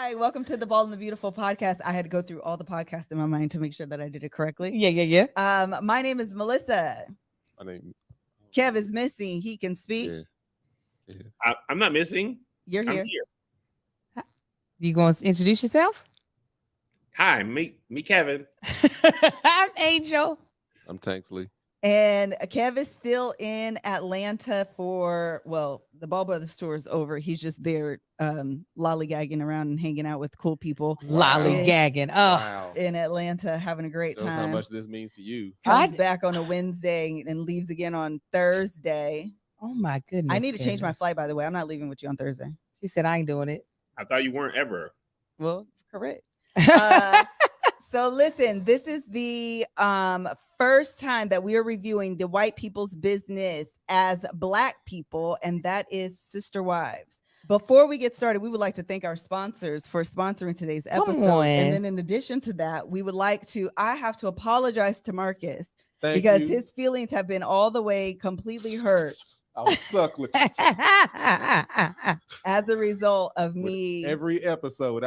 Hi, welcome to the Bald and the Beautiful podcast. I had to go through all the podcasts in my mind to make sure that I did it correctly. Yeah. My name is Melissa. My name. Kev is missing. He can speak. Yeah. I'm not missing. You're I'm here. here. You going to introduce yourself? Hi, me Kevin. I'm Angel. I'm Tanksley. And Kev is still in Atlanta for, well, the Ball Brothers tour is over. He's just there lollygagging around and hanging out with cool people. Lollygagging. Oh, Wow. In Atlanta, having a great Knows time. how much this means to you. Comes back on a Wednesday and leaves again on Thursday. oh my goodness. I need to change my Kevin. flight, by the way. I'm not leaving with you on Thursday. She said, I ain't doing it. I thought you weren't ever. Well, correct. So listen, this is the first time that we are reviewing the white people's business as Black people, and that is Sister Wives. Before we get started, we would like to thank our sponsors for sponsoring today's episode. And then in addition to that, we would like to, I have to apologize to Marcus because his feelings have been all the way completely hurt I was suckling as a result of me. every episode.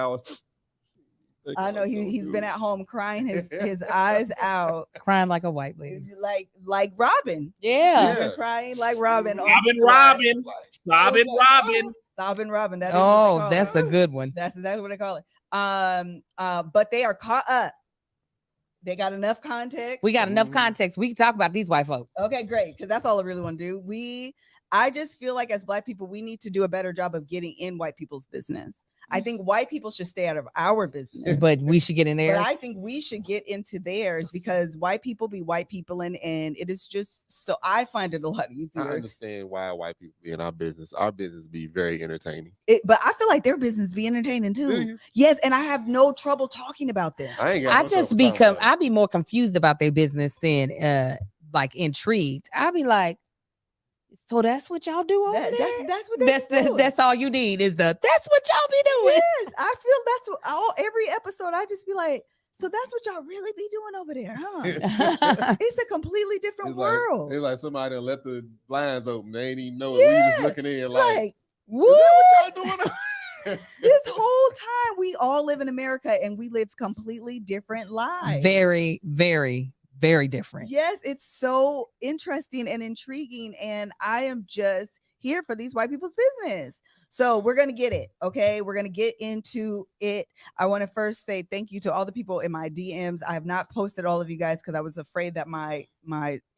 I know he's been at home crying his eyes out, Crying like a white lady. like Robin. Yeah. He's been crying like Robin. Robin. Sobbing Robin. That is what they call That's it. a good one. That's what they call it. But they are caught up. They got enough context. We got enough context. We can talk about these white folk. Okay, great. Because that's all I really want to do. I just feel like as Black people, we need to do a better job of getting in white people's business. I think white people should stay out of our business. But we should get in there. But I think we should get into theirs because white people be white people, and it is just so I find it a lot I easier. understand why white people be in our business. Our business be very entertaining. But I feel like their business be entertaining Do too. you? Yes, and I have no trouble talking about them. I ain't got I no just trouble talking about I'd be more confused about their business than like intrigued. I'd be like, so that's what y'all do over there? That's what they're doing. That's all you need is that's what y'all be doing. Yes, I feel that's what every episode I just be like, so that's what y'all really be doing over there, huh? It's a completely different It's world. like somebody done let the blinds open. They ain't even know it. We just looking in like, Like, is that what y'all doing? this whole time we all live in America and we live completely different lives. Very, very, very different. Yes, it's so interesting and intriguing, and I am just here for these white people's business. So we're going to get it. Okay. We're going to get into it. I want to first say thank you to all the people in my DMs. I have not posted all of you guys because I was afraid that my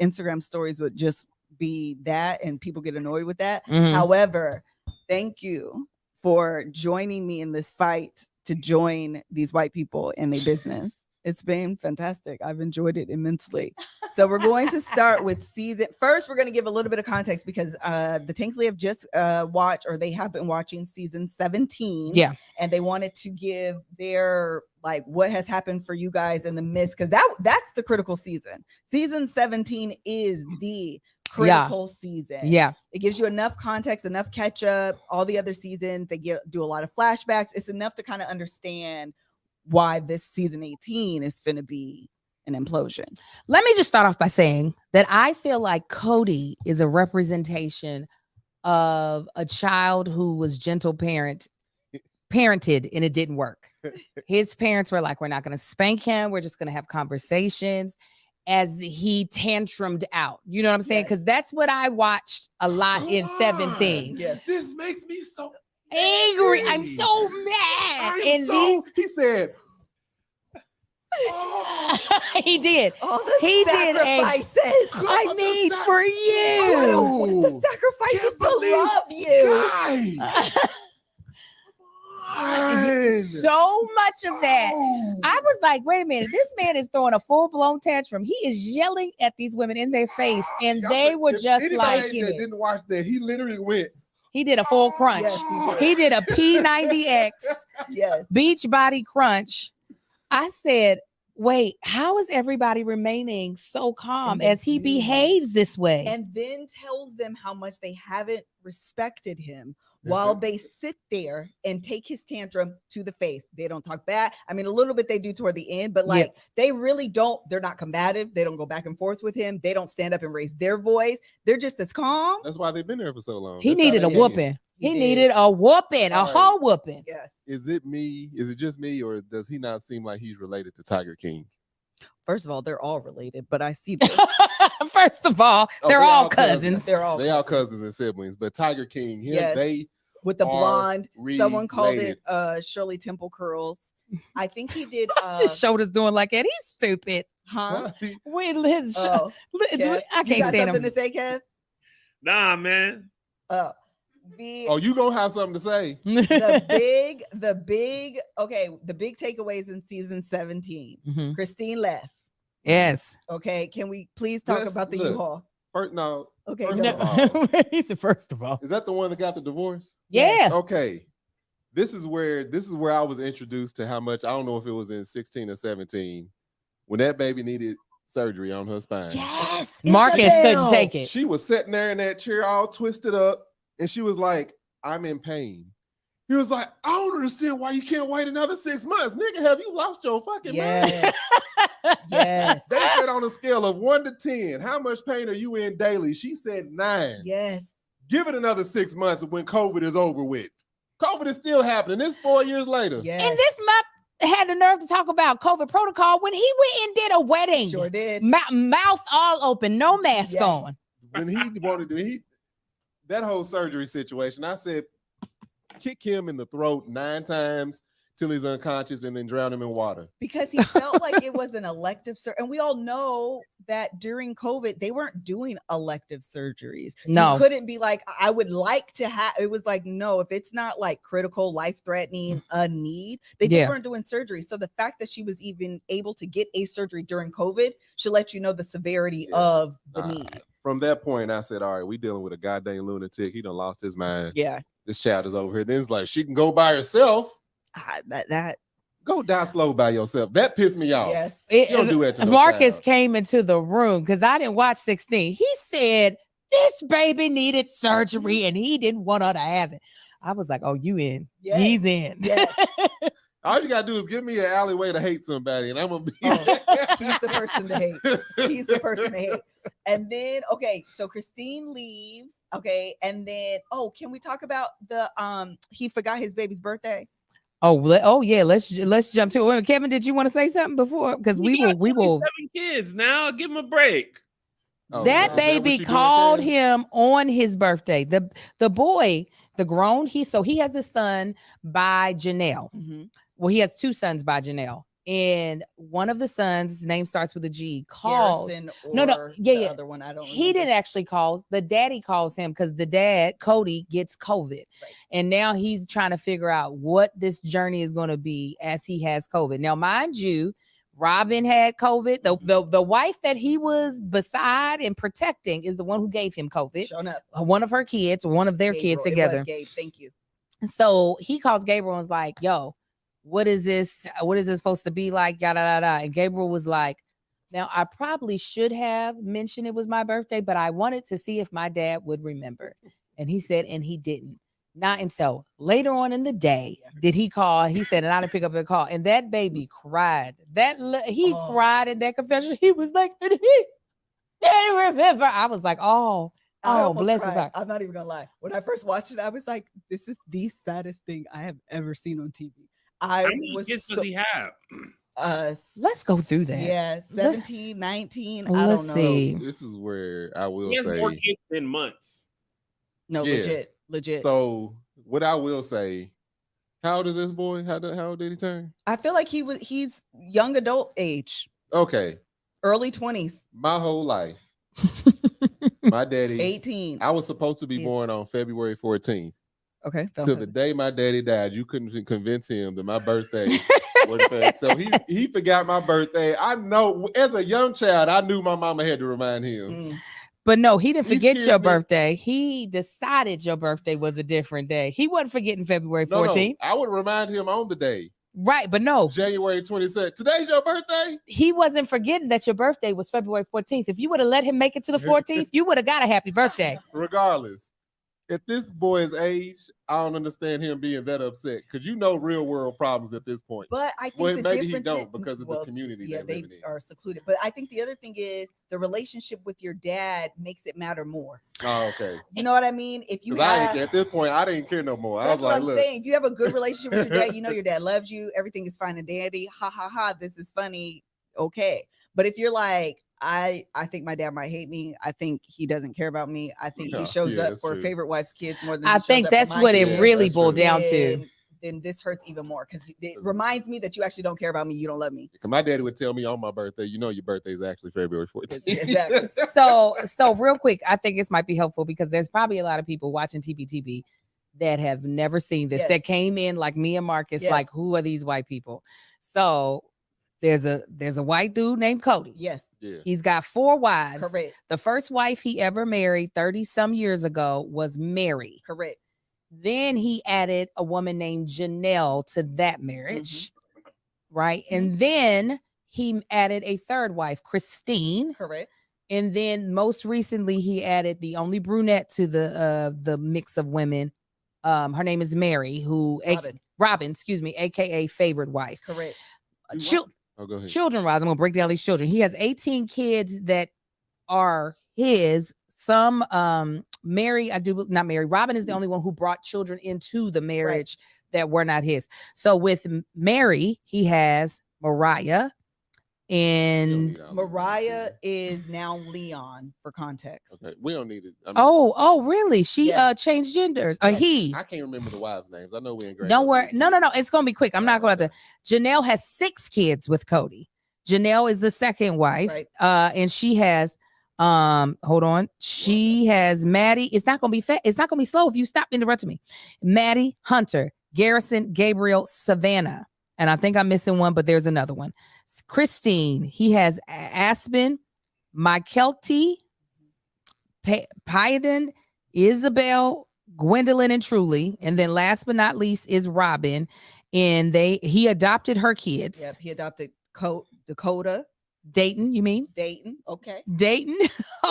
Instagram stories would just be that and people get annoyed with that. Mhm. However, thank you for joining me in this fight to join these white people in their business. It's been fantastic. I've enjoyed it immensely. So we're going to start with season. First, we're going to give a little bit of context because the Tanksley have just watched, or they have been watching season 17. Yeah. And they wanted to give their, like, what has happened for you guys in the midst, because that's the critical season. Season 17 is the critical season. Yeah. It gives you enough context, enough catch up. All the other seasons, they do a lot of flashbacks. It's enough to kind of understand why this season 18 is going to be an implosion. Let me just start off by saying that I feel like Cody is a representation of a child who was parented and it didn't work. His parents were like, we're not going to spank him. We're just going to have conversations as he tantrumed out. You know what I'm saying? Because that's what I watched a lot in 17. Yes. This makes me so Angry. I'm so mad. He said, he did. All the He did sacrifices I need for you. the sacrifices to love you. So much of that. I was like, wait a minute, this man is throwing a full-blown tantrum. He is yelling at these women in their face, and they were just anybody like, that didn't watch that, he literally went. he did a full crunch. Yes, He did a P90X Yes. beach body crunch. I said, wait, how is everybody remaining so calm And as he they do. behaves this way? And then tells them how much they haven't respected him while they sit there and take his tantrum to the face. They don't talk back. I mean, a little bit they do toward the end, but like they really don't. They're not combative. They don't go back and forth with him. They don't stand up and raise their voice. They're just as calm. That's why they've been there for so long. He That's needed how a they whooping. He He did. needed a whooping, a All right. whole whooping. Yeah. Is it me? Is it just me, or does he not seem like he's related to Tiger King? First of all, they're all related, but I see this. First of all, Oh, they're they all all cousins. cousins. They're all They are cousins and siblings, but Tiger King, Yes. they with the are blonde. Someone called related. it Shirley Temple curls. I think he did. His shoulders doing like that. He's stupid. Huh? See, Wait, his Oh, Kev, I you can't got stand something him. to say, Kev? Nah, man. oh, you gonna have something to say? the big takeaways in season 17. Mhm. Christine left. Yes. Okay, can we please talk Let's about the look. U-Haul? No, Okay, First go. of all- He said, first of all. is that the one that got the divorce? Yeah. Okay. This is where I was introduced to how much, I don't know if it was in 16 or 17, when that baby needed surgery on her spine. Yes, Marcus couldn't Isabel. take it. She was sitting there in that chair all twisted up, and she was like, I'm in pain. He was like, I don't understand why you can't wait another 6 months. Nigga, have you lost your fucking mind? Yes. Yes. They said on a scale of 1 to 10, how much pain are you in daily? She said 9. Yes. Give it another 6 months when COVID is over with. COVID is still happening. It's 4 years later. Yes. And this month had the nerve to talk about COVID protocol when he went and did a wedding. Sure did. Mouth all open, no mask Yes. on. When he wanted to, that whole surgery situation, I said, kick him in the throat 9 times till he's unconscious and then drown him in water. Because he felt like it was an elective surgery. And we all know that during COVID, they weren't doing elective surgeries. No. You couldn't be like, I would like to have, it was like, no, if it's not like critical, life-threatening, a need, they just Yeah. weren't doing surgery. So the fact that she was even able to get a surgery during COVID should let you know the severity Yeah. of the need. From that point, I said, all right, we dealing with a goddamn lunatic. He done lost his mind. Yeah. This child is over here. Then it's like, she can go by herself. That Go die slow by yourself. That pissed me off. yes. You don't do that to no Marcus child. came into the room because I didn't watch 16. He said this baby needed surgery and he didn't want her to have it. I was like, oh, you in. Yes. He's in. Yes. All you gotta do is give me an alleyway to hate somebody, and I'm gonna be. He's the person to hate. He's the person to hate. And then, okay, so Christine leaves. Okay, and then, can we talk about the he forgot his baby's birthday? Oh yeah, let's jump to it. Wait a minute, Kevin, did you want to say something before? Because we got will 27 kids now. Give him a break. Oh, that is baby what you doing, called Karen? him on his birthday. The boy, the grown, he has a son by Janelle. Mm-hmm. Well, he has 2 sons by Janelle. And one of the sons, his name starts with a G, calls. Harrison No, or yeah, the yeah. other one. I don't. He remember. didn't actually call. The daddy calls him because the dad, Cody, gets COVID. Right. And now he's trying to figure out what this journey is going to be as he has COVID. Now, mind you, Robin had COVID. The wife that he was beside and protecting is the one who gave him COVID. Showing up. One of her kids, one of their kids Gabriel. It together. was Gabe. Thank you. So he calls Gabriel and is like, yo, what is this? What is this supposed to be like? Yada, yada, yada. And Gabriel was like, now I probably should have mentioned it was my birthday, but I wanted to see if my dad would remember. And he said, and he didn't. Not until later on in the day did he call. He said, and I didn't pick up the call. And that baby cried. He cried in that confession. He was like, and he didn't remember. I was like, I almost bless his cried. heart. I'm not even gonna lie. When I first watched it, I was like, "This is the saddest thing I have ever seen on TV." How many kids does he have? Let's go through that. Yeah, 17, 19. I Let's don't know. see. This is where I will He has say. more kids than months. No, Yeah. legit. So what I will say, how old is this boy? How old did he turn? I feel like he's young adult age, Okay, early 20s, my whole life, my daddy. 18. I was supposed to be Yeah. born on February 14th. Okay. Till the day my daddy died, you couldn't convince him that my birthday was that. So he forgot my birthday. I know as a young child, I knew my mama had to remind him. Mm. But no, he didn't These forget kids your be- birthday. He decided your birthday was a different day. He wasn't forgetting February No, 14th. I would remind him on the day, Right, but no, January 22nd. Today's your birthday? he wasn't forgetting that your birthday was February 14th. If you would have let him make it to the 14th, you would have got a happy birthday. Regardless. At this boy's age, I don't understand him being that upset because you know real world problems at this point. But I think Well, the maybe he difference don't because of the well, community yeah, they they live in. are secluded. But I think the other thing is the relationship with your dad makes it matter more. Oh, okay. You know what I mean? If you have, at this point, I didn't care no more. I that's was what like, I'm look, saying. If you have a good relationship with your dad, you know your dad loves you. Everything is fine and dandy. Ha ha ha. This is funny. Okay. But if you're like, I think my dad might hate me. I think he doesn't care about me. I think he shows up for favorite wife's kids more than I think that's what it really boiled down to. Then this hurts even more because it reminds me that you actually don't care about me. You don't love me. My daddy would tell me on my birthday, you know, your birthday is actually February 14th. Exactly. So real quick, I think this might be helpful because there's probably a lot of people watching TBTB that have never seen this, that came in like me and Marcus, like, who are these white people? So there's a white dude named Cody. Yes. Yeah. He's got 4 wives. Correct. The first wife he ever married 30 some years ago was Mary. Correct. Then he added a woman named Janelle to that marriage. Right. And then he added a third wife, Christine. Correct. And then most recently he added the only brunette to the mix of women. Her name is Mary, Robin, excuse me, aka favorite wife. Correct. Go ahead. Children-wise, I'm gonna break down these children. He has 18 kids that are his. Some not Mary. Robin is the only one who brought children into the marriage that were not his. So with Mary, he has Mariah, and Mariah is now Leon for context. Okay, we don't need it. I mean, oh, really? She changed genders. He. I can't remember the wives' names. I know we ain't great. Don't worry. No. It's gonna be quick. I'm not going to. Janelle has 6 kids with Cody. Janelle is the second wife, and she has. Hold on. She has Maddie. It's not gonna be It's not gonna be slow if you stop interrupting me. Maddie, Hunter, Garrison, Gabriel, Savannah, and I think I'm missing one, but there's another one. Christine. He has Aspen, Mykelti, Pyden, Isabel, Gwendolyn, and Truly, and then last but not least is Robin, and he adopted her kids. Yep, he adopted Dakota. Dayton, you mean? Dayton, okay. Dayton,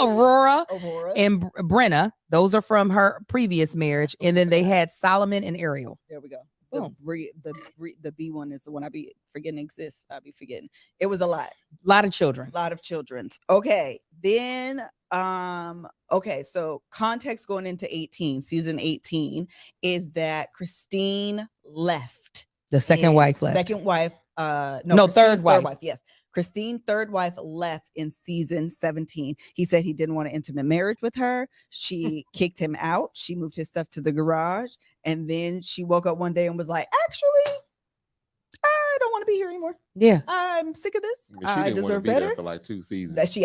Aurora, and Brenna. Those are from her previous marriage. And then they had Solomon and Ariel. There we go. The B one is the one I be forgetting exists. I be forgetting. It was a lot. A lot of children. Okay. Then so context going into season 18 is that Christine left. The second wife left. Second wife. Third wife. Yes. Christine, third wife, left in season 17. He said he didn't want an intimate marriage with her. She kicked him out. She moved his stuff to the garage. And then she woke up one day and was like, actually, I don't want to be here anymore. Yeah. I'm sick of this. I deserve better. For like 2 seasons.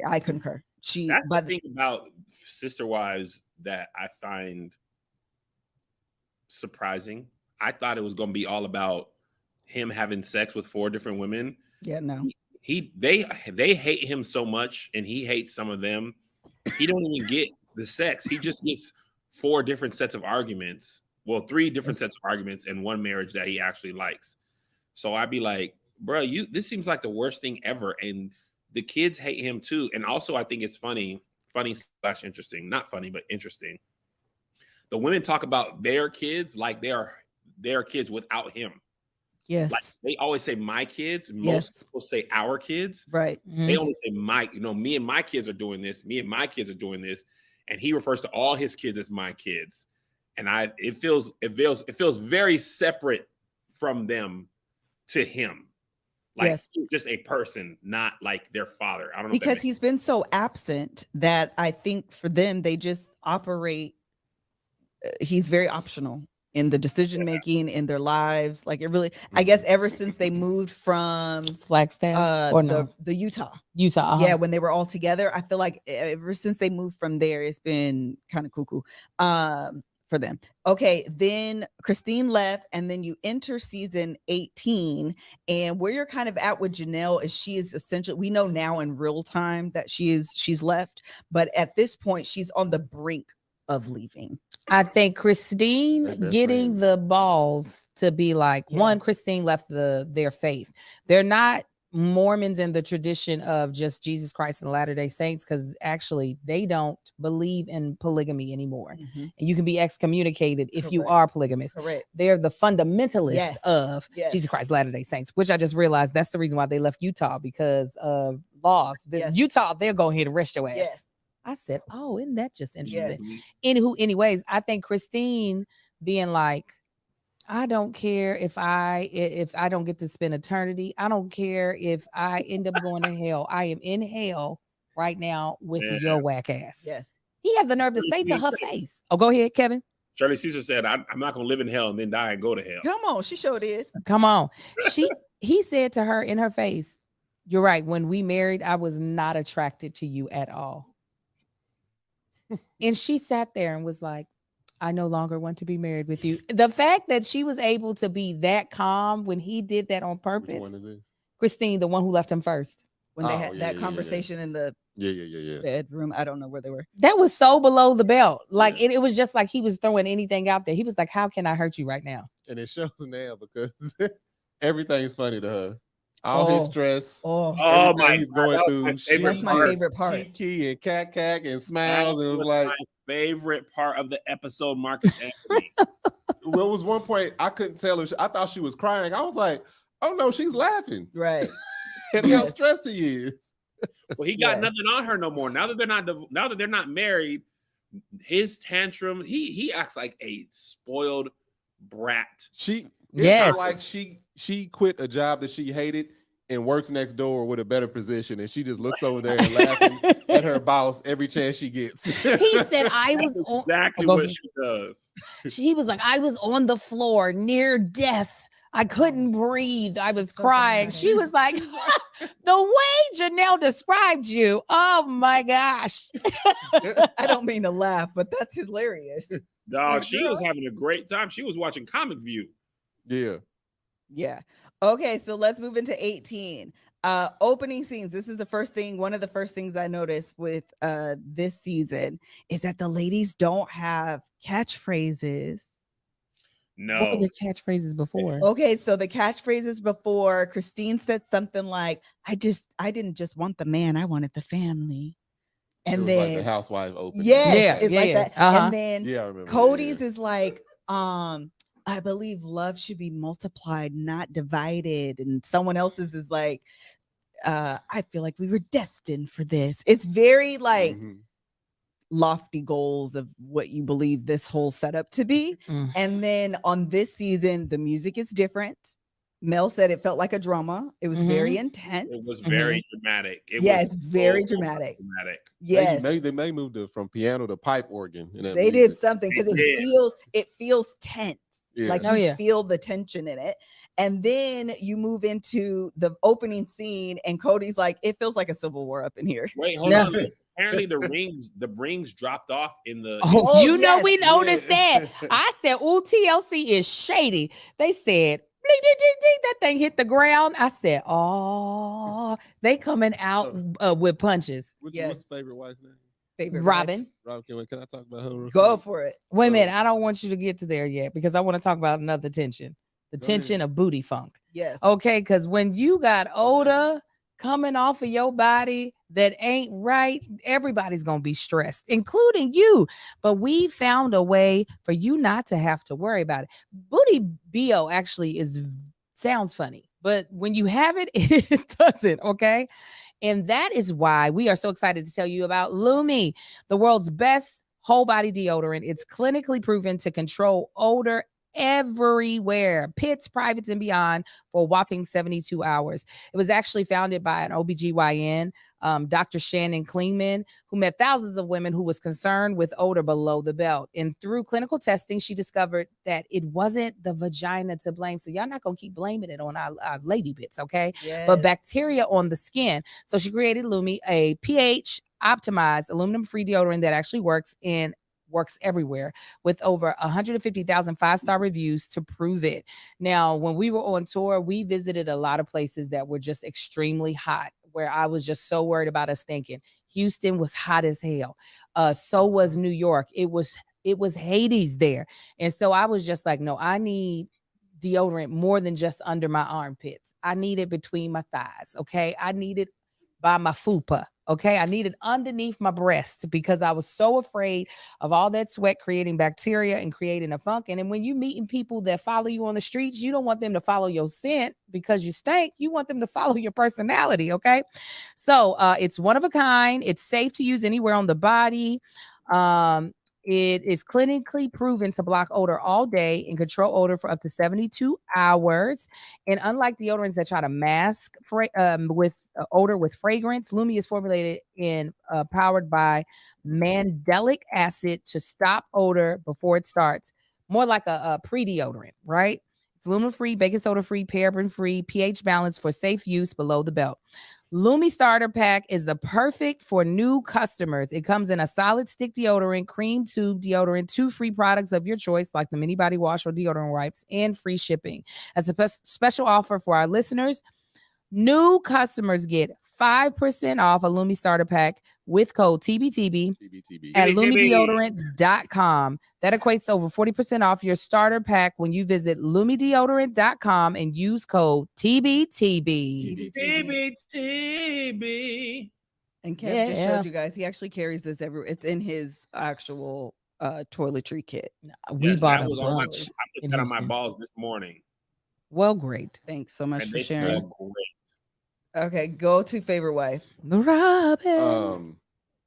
I concur. That's the thing about sister wives that I find surprising. I thought it was going to be all about him having sex with 4 different women. Yeah, no. They hate him so much, and he hates some of them. He don't even get the sex. He just gets 4 different sets of arguments. Well, 3 different sets of arguments in one marriage that he actually likes. So I'd be like, bro, this seems like the worst thing ever. And the kids hate him too. And also, I think it's funny / interesting. Not funny, but interesting. The women talk about their kids like they are their kids without him. Yes. Like they always say my kids. Most people say our kids. Right. Mm-hmm. They only say me and my kids are doing this. Me and my kids are doing this. And he refers to all his kids as my kids. And it feels very separate from them to him. Like he's just a person, not like their father. I don't know. Because he's been so absent that I think for them, they just operate. He's very optional in the decision making in their lives. Like it really, I guess ever since they moved from Flagstaff or the Utah. Yeah, when they were all together, I feel like ever since they moved from there, it's been kind of cuckoo for them. Okay, then Christine left, and then you enter season 18, and where you're kind of at with Janelle is she is essentially, we know now in real time that she's left, but at this point she's on the brink of leaving. I think Christine getting the balls to be like, Christine left their faith. They're not Mormons and the tradition of just Jesus Christ and Latter-day Saints, because actually they don't believe in polygamy anymore. Mhm. And you can be excommunicated if you Correct. are polygamous. Correct. They're the fundamentalists Yes. of Yes. Jesus Christ Latter-day Saints, which I just realized that's the reason why they left Utah, because of laws. Yes. Utah, they're going here to arrest your ass. Yes. I said, oh, isn't that just interesting? Yes. Anyways, I think Christine being like, I don't care if I don't get to spend eternity. I don't care if I end up going to hell. I am in hell right now with your whack ass. Yes. He had the nerve to say to her face. Oh, go ahead, Kevin. Shirley Caesar said, I'm not going to live in hell and then die and go to hell. Come on. She sure did. Come on. He said to her in her face, you're right. When we married, I was not attracted to you at all. And she sat there and was like, I no longer want to be married with you. The fact that she was able to be that calm when he did that on purpose. Which one is this? Christine, the one who left him first. When they had that conversation in the bedroom. I don't know where they were. That was so below the belt. Like it was just like he was throwing anything out there. He was like, how can I hurt you right now? And it shows now because everything's funny to her. All his stress. Oh my! He's going through. That's my favorite part. Kiki and cack and smiles. And it was like my favorite part of the episode. Marcus Anthony. Well, it was one point I couldn't tell her. I thought she was crying. I was like, oh no, she's laughing. Right. And how stressed he is. Well, he got nothing on her no more. Now that they're not married, his tantrum. He acts like a spoiled brat. Like she quit a job that she hated and works next door with a better position, and she just looks over there and laughing at her boss every chance she gets. He said, "I was on exactly what she does." He was like, "I was on the floor near death. I couldn't breathe. I was crying." She was like, "The way Janelle described you, oh my gosh!" I don't mean to laugh, but that's hilarious. Dog, she was having a great time. She was watching Comic View. Yeah. Okay, so let's move into 18. Opening scenes. This is one of the first things I noticed with this season is that the ladies don't have catchphrases. No. What were the catchphrases before? Okay, so the catchphrases before, Christine said something like, I didn't just want the man, I wanted the family. And then like the housewife opening. It's like that. And then I remember Cody's is like, I believe love should be multiplied, not divided. And someone else's is like, I feel like we were destined for this. It's very like lofty goals of what you believe this whole setup to be. And then on this season, the music is different. Mel said it felt like a drama. It was very intense. It was very dramatic. It's very dramatic. Yes. They may move from piano to pipe organ. They did something because it feels tense. Like you feel the tension in it. And then you move into the opening scene and Cody's like, it feels like a civil war up in here. Wait, hold on. Apparently the rings dropped off in the. We noticed that. I said, "Ooh, TLC is shady." They said, that thing hit the ground. I said, "Oh, they coming out with punches." What's favorite wife's name? Favorite Robin. Robin, can I talk about her? Go for it. Wait a minute, I don't want you to get to there yet because I want to talk about another tension. The tension of booty funk. Yes. Okay, because when you got odor coming off of your body that ain't right, everybody's gonna be stressed, including you. But we found a way for you not to have to worry about it. Booty BO actually sounds funny, but when you have it, it doesn't. Okay. And that is why we are so excited to tell you about Lumi, the world's best whole body deodorant. It's clinically proven to control odor everywhere, pits, privates, and beyond for a whopping 72 hours. It was actually founded by an OBGYN, Dr. Shannon Klingman, who met thousands of women who was concerned with odor below the belt. And through clinical testing, she discovered that it wasn't the vagina to blame. So y'all not going to keep blaming it on our lady bits, okay? Yes. But bacteria on the skin. So she created Lumi, a pH optimized aluminum-free deodorant that actually works everywhere with over 150,000 5-star reviews to prove it. Now, when we were on tour, we visited a lot of places that were just extremely hot, where I was just so worried about us thinking. Houston was hot as hell. So was New York. It was Hades there. And so I was just like, no, I need deodorant more than just under my armpits. I need it between my thighs. Okay. I need it by my fupa. Okay. I need it underneath my breast because I was so afraid of all that sweat creating bacteria and creating a funk. And then when you meeting people that follow you on the streets, you don't want them to follow your scent because you stink. You want them to follow your personality. Okay. So it's one of a kind. It's safe to use anywhere on the body. It is clinically proven to block odor all day and control odor for up to 72 hours. And unlike deodorants that try to mask with odor with fragrance, Lumi is formulated and powered by mandelic acid to stop odor before it starts. More like a pre-deodorant, right? It's lumen-free, baking soda-free, paraben-free, pH balanced for safe use below the belt. Lumi Starter Pack is the perfect for new customers. It comes in a solid stick deodorant, cream tube deodorant, 2 free products of your choice, like the mini body wash or deodorant wipes, and free shipping. As a special offer for our listeners, new customers get 5% off a Lumi Starter Pack with code TBTB at LumiDeodorant.com. That equates to over 40% off your starter pack when you visit LumiDeodorant.com and use code TBTB. TBTB. And Kev just showed you guys. He actually carries this everywhere. It's in his actual toiletry kit. We bought a bunch. bunch. I put that on my balls this morning. Well, great. Thanks so much And for they sharing. smell great. Okay, go to favorite wife. Robin.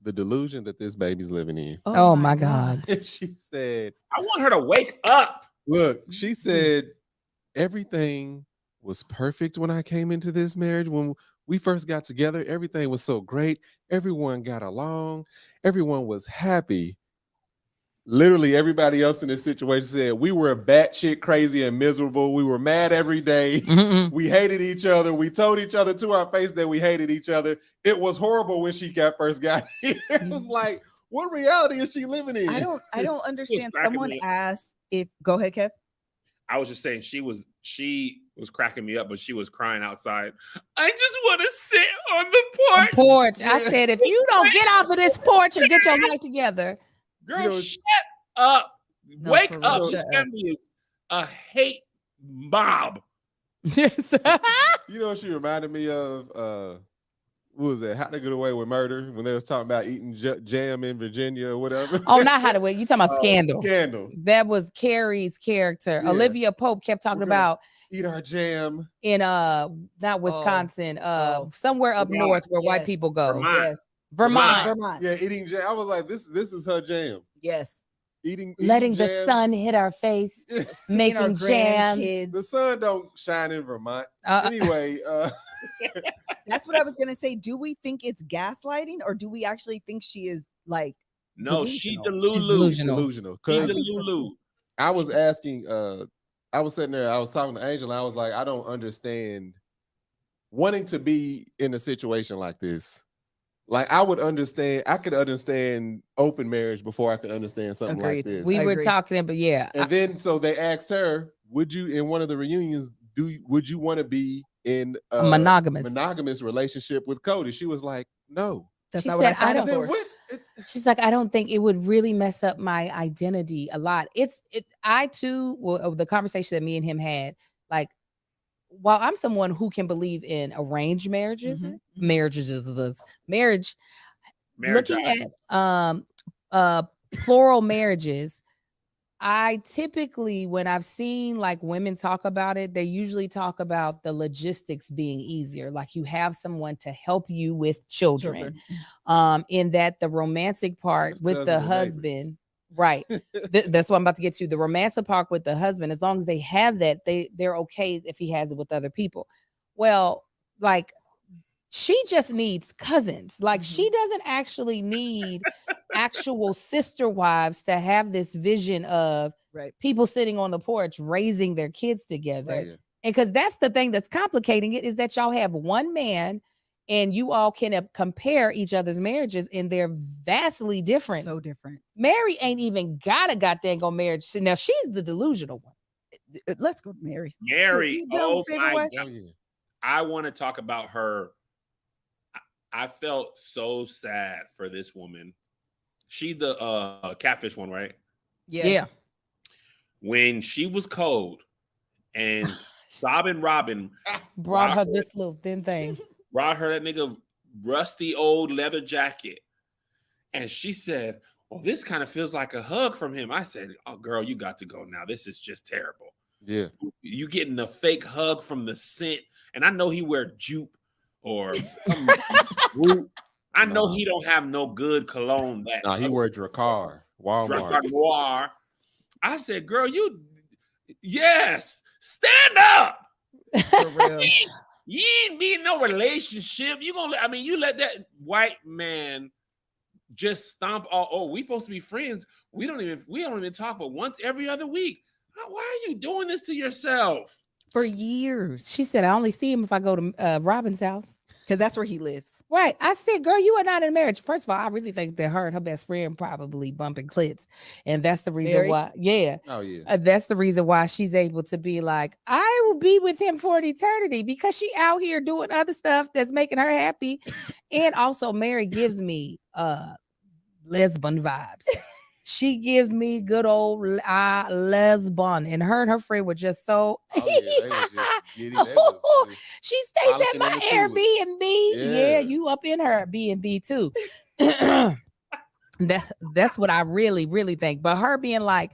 The delusion that this baby's living in. Oh my God. She said, I want her to wake up. look, she said everything was perfect when I came into this marriage. When we first got together, everything was so great. Everyone got along. Everyone was happy. Literally everybody else in this situation said we were batshit crazy and miserable. We were mad every day. We hated each other. We told each other to our face that we hated each other. It was horrible when she first got here. It was like, what reality is she living in? I don't understand. Someone asked if go ahead, Kev. I was just saying she was cracking me up, but she was crying outside. I just want to sit on the porch. I said, if you don't get off of this porch and get your life together. Girl, shut up. No, Wake real, up. This family is a hate mob. Yes. You know what she reminded me of? What was that? How to Get Away with Murder, when they was talking about eating jam in Virginia or whatever. Oh, not How to Wait. You talking about Scandal. Scandal. That was Carrie's character. Yeah. Olivia Pope kept talking about eat our jam in not Wisconsin, somewhere up north where white people go. Vermont. Yeah, eating jam. I was like, this is her jam. Yes. Letting jam. the sun hit our face, making jam. The sun don't shine in Vermont. Anyway, that's what I was gonna say. Do we think it's gaslighting, or do we actually think she is like? No, she's delusional. I was asking. I was sitting there. I was talking to Angel. And I was like, I don't understand wanting to be in a situation like this. Like I could understand open marriage before I could understand something like this. We were talking, but yeah. And then so they asked her, would you, in one of the reunions, would you want to be in a monogamous relationship with Cody? She was like, no. That's not what I signed up for. She's like, I don't think it would really mess up my identity a lot. I too, the conversation that me and him had, like, while I'm someone who can believe in arranged marriage, looking at plural marriages, I typically, when I've seen like women talk about it, they usually talk about the logistics being easier. Like you have someone to help you with children. In that the romantic part with the husband. Right. That's what I'm about to get to. The romantic part with the husband, as long as they have that, they're okay if he has it with other people. Well, like she just needs cousins. Like she doesn't actually need actual sister wives to have this vision of people sitting on the porch raising their kids together. Right. And because that's the thing that's complicating it, is that y'all have one man and you all can compare each other's marriages, and they're vastly different. So different. Mary ain't even got a goddamn marriage. Now she's the delusional one. Let's go to Mary. Mary, oh my God. I want to talk about her. I felt so sad for this woman. She the catfish one, right? Yeah. When she was cold and Sobbing Robin brought her this little thin thing. brought her that nigga rusty old leather jacket. And she said, well, this kind of feels like a hug from him. I said, oh, girl, you got to go now. This is just terrible. Yeah. You getting a fake hug from the scent. And I know he wear Jupe or some Root. I know he don't have no good cologne. Nah, he wear Dracar. Walmart. Dracar Noir. I said, girl, yes, stand up. For real. You ain't be in no relationship. You let that white man just stomp all. Oh, we supposed to be friends. We don't even talk but once every other week. Why are you doing this to yourself? For years. She said, I only see him if I go to Robin's house. Because that's where he lives. Right. I said, girl, you are not in marriage. First of all, I really think that her and her best friend probably bumping clits. And that's the reason why. Yeah. Oh, yeah. That's the reason why she's able to be like, I will be with him for an eternity, because she out here doing other stuff that's making her happy. And also Mary gives me lesbian vibes. She gives me good old lesbian, and her and her friend were just so. She stays at my Airbnb. Yeah, you up in her B&B too. That's what I really, really think. But her being like,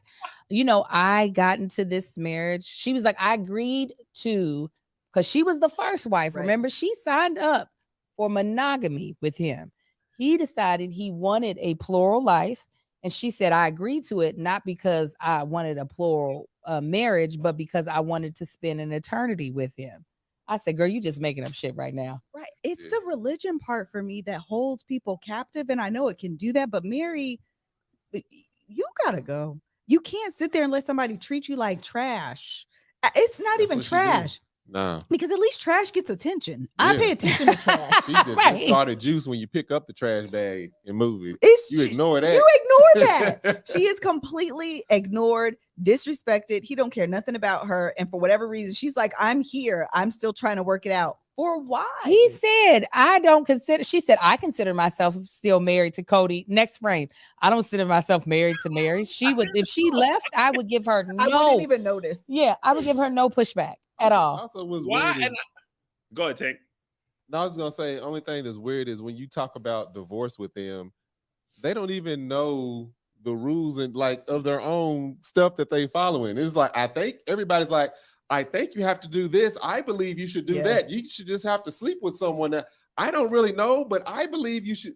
I got into this marriage. She was like, I agreed to, because she was the first wife. Right. Remember, she signed up for monogamy with him. He decided he wanted a plural life. And she said, I agreed to it, not because I wanted a plural marriage, but because I wanted to spend an eternity with him. I said, girl, you just making up shit right now. Right. It's the religion part for me that holds people captive. And I know it can do that. But Mary, you got to go. You can't sit there and let somebody treat you like trash. It's not even trash. No. Because at least trash gets attention. I pay attention to trash. She just started juice when you pick up the trash bag and move it. You ignore that. You ignore that. She is completely ignored, disrespected. He don't care nothing about her. And for whatever reason, she's like, I'm here. I'm still trying to work it out. For why? He said, she said, I consider myself still married to Cody. Next frame. I don't consider myself married to Mary. She would, if she left, I would give her I wouldn't even notice. Yeah, I would give her no pushback at all. Also was why? weird Go ahead, Tank. No, I was gonna say, only thing that's weird is when you talk about divorce with them, they don't even know the rules and like of their own stuff that they following. It's like, I think everybody's like, I think you have to do this. I believe you should do that. You should just have to sleep with someone that I don't really know, but I believe you should.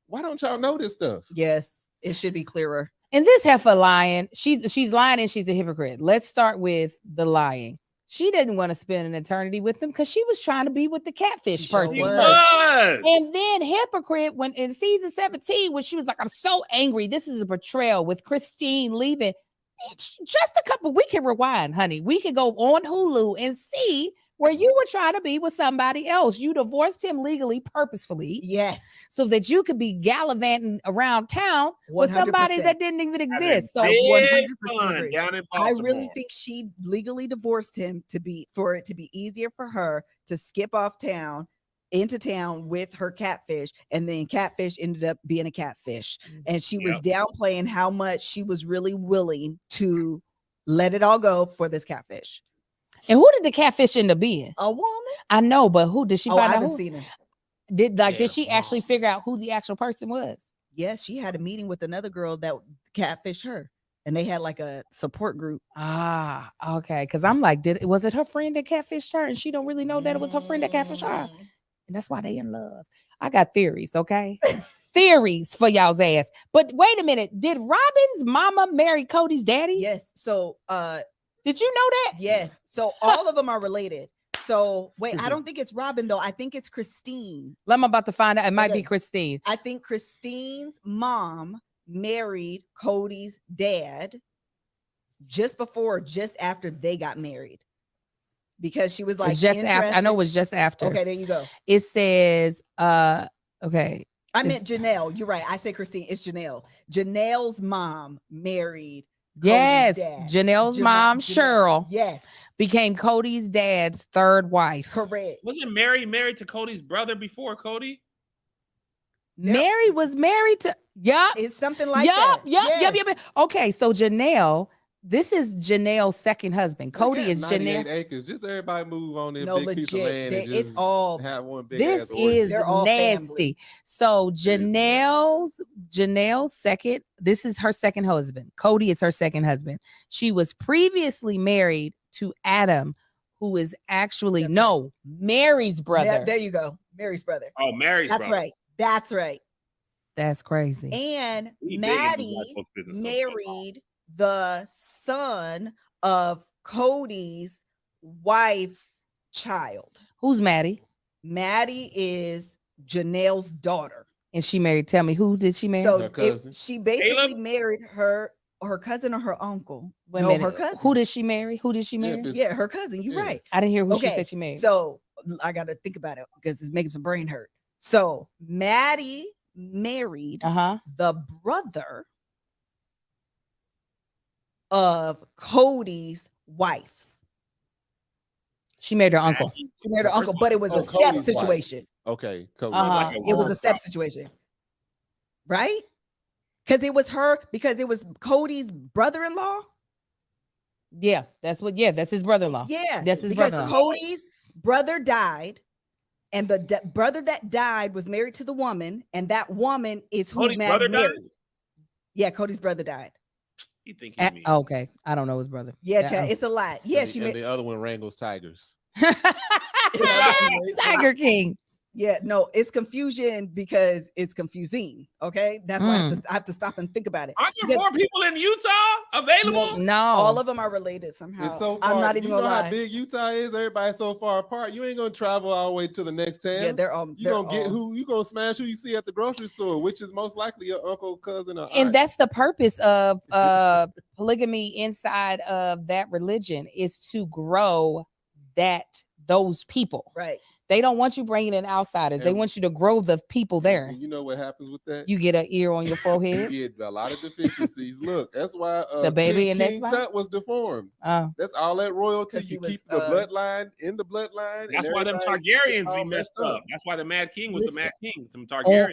Why don't y'all know this stuff? Yes, it should be clearer. And this heifer lying, she's lying and she's a hypocrite. Let's start with the lying. She didn't want to spend an eternity with him because she was trying to be with the catfish person. And then hypocrite, when in season 17, when she was like, I'm so angry. This is a betrayal with Christine leaving. Just a couple, we can rewind, honey. We can go on Hulu and see where you were trying to be with somebody else. You divorced him legally, purposefully. Yes. So that you could be gallivanting around town 100%. With somebody that didn't even exist. So 100%. I really think she legally divorced him for it to be easier for her to skip off town into town with her catfish, and then catfish ended up being a catfish. And she was downplaying how much she was really willing to let it all go for this catfish. And who did the catfish end up being? A woman. I know, but who did she find out? I haven't seen her. Did she actually figure out who the actual person was? Yes, she had a meeting with another girl that catfished her, and they had like a support group. Ah, okay. Because I'm like, was it her friend that catfished her, and she don't really know that it was her friend that catfished her, and that's why they in love. I got theories, okay? Theories for y'all's ass. But wait a minute, did Robin's mama marry Cody's daddy? Yes. So, did you know that? Yes. So all of them are related. So wait, I don't think it's Robin though. I think it's Christine. I'm about to find out. It might be Christine. I think Christine's mom married Cody's dad just before or just after they got married. Because she was like just after. I know it was just after. Okay, there you go. It says, okay. I meant Janelle. You're right. I said Christine. It's Janelle. Janelle's mom married. Yes, Janelle's mom, Cheryl. Yes, became Cody's dad's third wife. Correct. Wasn't Mary married to Cody's brother before Cody? Mary was married to. It's something like that. Yep. Okay, so Janelle This is Janelle's second husband. Cody is 98 Janelle. acres. Just everybody move on their No, big piece of legit. land and It's just all have one big This ass orchard. is They're all nasty. family. So is nasty. Janelle's second. This is her second husband. Cody is her second husband. She was previously married to Adam, who is actually That's Mary's brother. There you go. Mary's brother. Oh, Mary's That's brother. right. That's right. That's crazy. And We big into Maddie black folks' business, so married the son of Cody's wife's child. Who's Maddie? Maddie is Janelle's daughter. And she married. Tell me, who did she marry? So Her cousin. she basically Caleb? married her cousin or her uncle. Wait a No, minute. her cousin. Who did she marry? Who did she Yeah, marry? but- Yeah, her cousin. You're Yeah. right. I didn't hear who she Okay, said she married. so I got to think about it because it's making some brain hurt. So Maddie married Uh-huh. the brother of Cody's wife's. She married her uncle. She married her First uncle, of but it all, was oh, a step Cody's wife. situation, Okay, Cody. Uh-huh. like a it was word a step problem. situation, right? Because it was Cody's brother-in-law. Yeah, that's his brother-in-law. Yeah, That's his because brother-in-law. Cody's brother died, and the brother that died was married to the woman, and that woman is who Cody's Matt brother died? married. Yeah, Cody's brother died. You think he mean? Okay, I don't know his brother. Yeah, That- Chad, it's a lot. Yeah, And she the, and made. the other one wrangles tigers. Tiger King. Yeah, no, it's confusion because it's confusing. Okay, that's why I have to stop and think about it. Aren't there Because more people in Utah available? No. all of them are related somehow. It's so far. I'm not even you gonna know how lie. big Utah is. Everybody's so far apart. You ain't gonna travel all the way to the next town. Yeah, they're all. you they're gonna get all- who you gonna smash who you see at the grocery store, which is most likely your uncle, cousin, or And aunt. that's the purpose of polygamy inside of that religion, is to grow those people. right. They don't want you bringing in outsiders. They And- want you to grow the people there. And you know what happens with that? You get an ear on your You forehead. get a lot of deficiencies. Look, that's why The baby in that King spot? Tut was deformed. That's all that royalty. 'Cause he You was, keep the bloodline in the bloodline. That's and why them everybody Targaryens all be messed up. That's why the Mad King was Listen. the Mad King. Some Targaryens.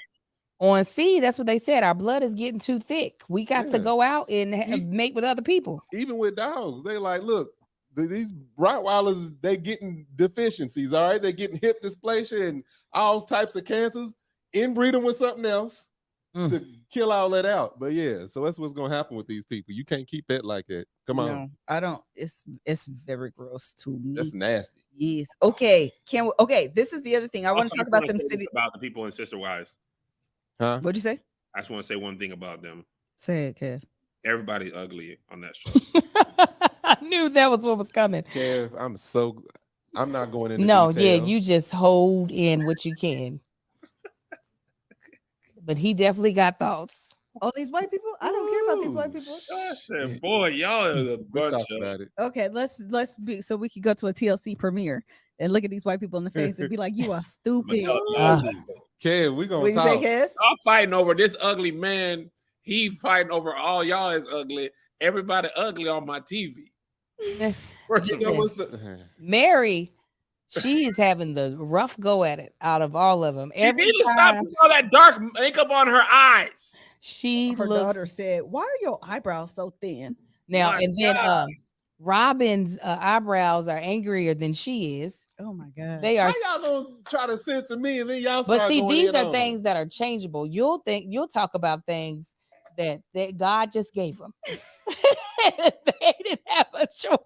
On C, that's what they said. Our blood is getting too thick. We got to Yeah. go out and Ye- mate with other people. Even with dogs, they like, look, these Rottweilers, they getting deficiencies, all right? They getting hip dysplasia and all types of cancers. Inbreed them with something else to kill all that out. But yeah, so that's what's gonna happen with these people. You can't keep it like that. Come on, No, I don't. It's very gross to me. that's nasty. Yes. Okay. Okay. This is the other thing I want Also, to talk just about wanna them say city. this about the people in Sister Wives. Huh? What'd you say? I just want to say one thing about them. Say it, Kev. Everybody's ugly on that show. I knew that was what was coming. Kev, I'm not going into No, detail. yeah, you just hold in what you can. But he definitely got thoughts. All these white people? I don't care about these white Ooh, people. I said, boy, y'all are the We'll bunch talk of. about it. Okay, let's be so we can go to a TLC premiere and look at these white people in the face and be like, "You are But stupid." y'all Uh, ugly. Kev, we What gonna do you talk. say, Kev? Y'all fighting over this ugly man. He fighting over all y'all is ugly. Everybody ugly on my TV. First You of know all, what's the Mary, she is having the rough go at it out of all of them. she Every need to stop time putting all that dark makeup on her eyes. she Her looks daughter said, "Why are your eyebrows so thin?" now, My and then God. Robin's eyebrows are angrier than she is. Oh my god. They are. How y'all gonna try to censor me and then y'all But start see, going these in are on things that are changeable. You'll talk about things that God just gave them. They didn't have a choice.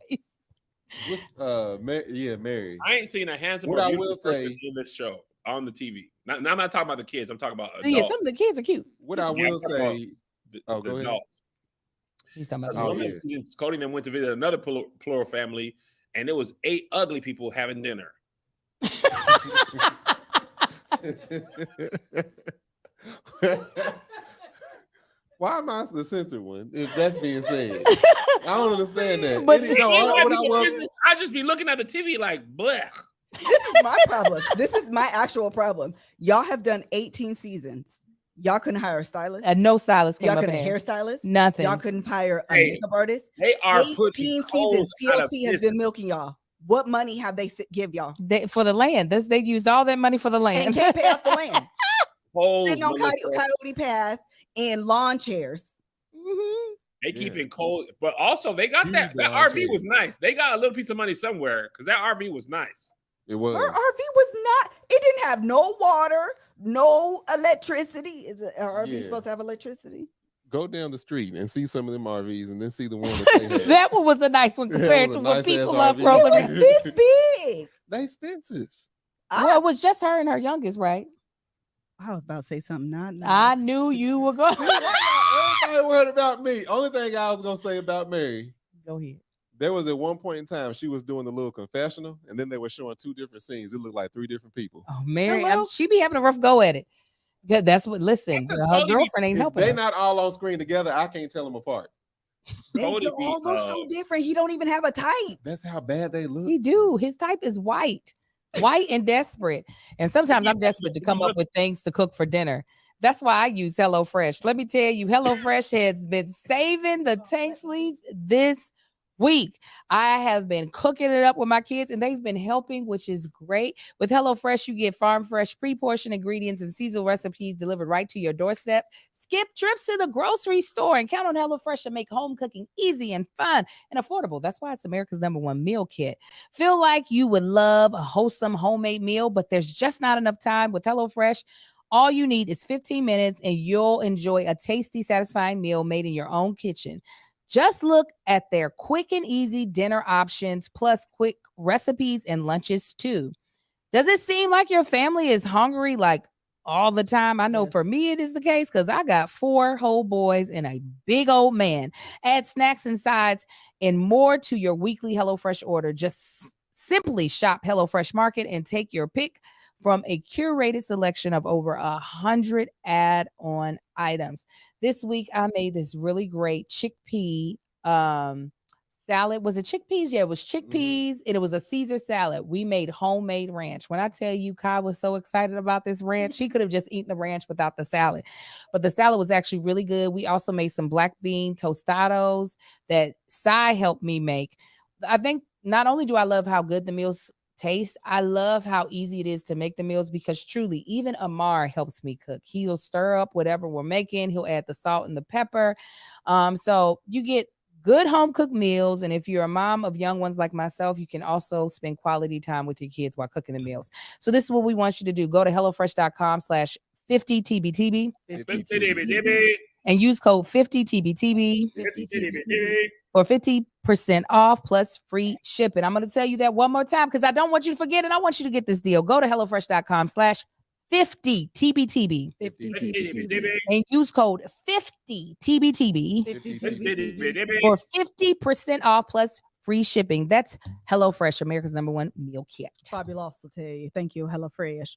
What's, Mary. I ain't seen a handsome What or I beautiful will person say- in this show on the TV. Now, I'm not talking about the kids. I'm talking about adults. Yeah, some of the kids are cute. What I Yeah, will I'm talking about say, the go ahead. adults. He's talking about. Oh, One of yeah. the seasons, Cody and them went to visit another plural family, and it was 8 ugly people having dinner. why am I the censored one? If that's being said, I don't understand that. But You know, I just be looking at the TV like, blech. This is my problem. This is my actual problem. Y'all have done 18 seasons. Y'all couldn't hire a stylist. No stylist came Y'all up couldn't in hair there. stylist. Nothing. Y'all couldn't hire a Hey, makeup artist. They are 18 putting seasons. souls out of TLC has business. been milking y'all. What money have they give y'all? For the land. They used all that money for the And land. can't pay off the land. Holes, Sitting on Melissa. Coyote Pass in lawn chairs. Mhm. They keep Yeah. it cold, but also they got He's that the RV entree. was nice. They got a little piece of money somewhere because that RV was nice. It Her was. RV was not. It didn't have no water, no electricity. Is it our RV Yeah. supposed to have electricity? Go down the street and see some of them RVs, and then see the one that they had. That one was a nice one That compared was to a what nice-ass people love RV. rolling It in. was this big. They expensive. Well, it was just her and her youngest, right? I was about to say something not nice. I knew you were going. See, why everybody worried about me? Only thing I was gonna say about Mary, Go ahead. there was at one point in time she was doing the little confessional, and then they were showing 2 different scenes. It looked like 3 different people. Oh, Mary, Hello? she be having a rough go at it. That's what. Listen, That's her totally- girlfriend ain't If helping they her. not all on screen together, I can't tell them apart. They Cody do all be, look so different. He don't even have a type. That's how bad they look. He do. His type is white and desperate. And sometimes I'm desperate to come up with things to cook for dinner. That's why I use HelloFresh. Let me tell you, HelloFresh has been saving the tank sleeves this week. I have been cooking it up with my kids and they've been helping, which is great. With HelloFresh, you get farm fresh, pre-portioned ingredients and seasonal recipes delivered right to your doorstep. Skip trips to the grocery store and count on HelloFresh to make home cooking easy and fun and affordable. That's why it's America's #1 meal kit. Feel like you would love a wholesome homemade meal, but there's just not enough time with HelloFresh. All you need is 15 minutes and you'll enjoy a tasty, satisfying meal made in your own kitchen. Just look at their quick and easy dinner options, plus quick recipes and lunches too. Does it seem like your family is hungry like all the time? I know for me it is the case because I got 4 whole boys and a big old man. Add snacks and sides and more to your weekly HelloFresh order. Just simply shop HelloFresh Market and take your pick from a curated selection of over 100 add-on items. This week, I made this really great chickpea salad. Was it chickpeas? Yeah, it was chickpeas and it was a Caesar salad. We made homemade ranch. When I tell you, Kai was so excited about this ranch, he could have just eaten the ranch without the salad. But the salad was actually really good. We also made some black bean tostados that Sai helped me make. I think not only do I love how good the meals taste, I love how easy it is to make the meals because truly, even Amar helps me cook. He'll stir up whatever we're making. He'll add the salt and the pepper. So you get good home cooked meals. And if you're a mom of young ones like myself, you can also spend quality time with your kids while cooking the meals. So this is what we want you to do. Go to HelloFresh.com/50TBTB and use code 50TBTB for 50% off plus free shipping. I'm going to tell you that one more time because I don't want you to forget and I want you to get this deal. Go to HelloFresh.com/50TBTB 50 and use code 50TBTB for 50% off plus free shipping. That's HelloFresh, America's #1 meal kit. Fabulous to tell you. Thank you, HelloFresh.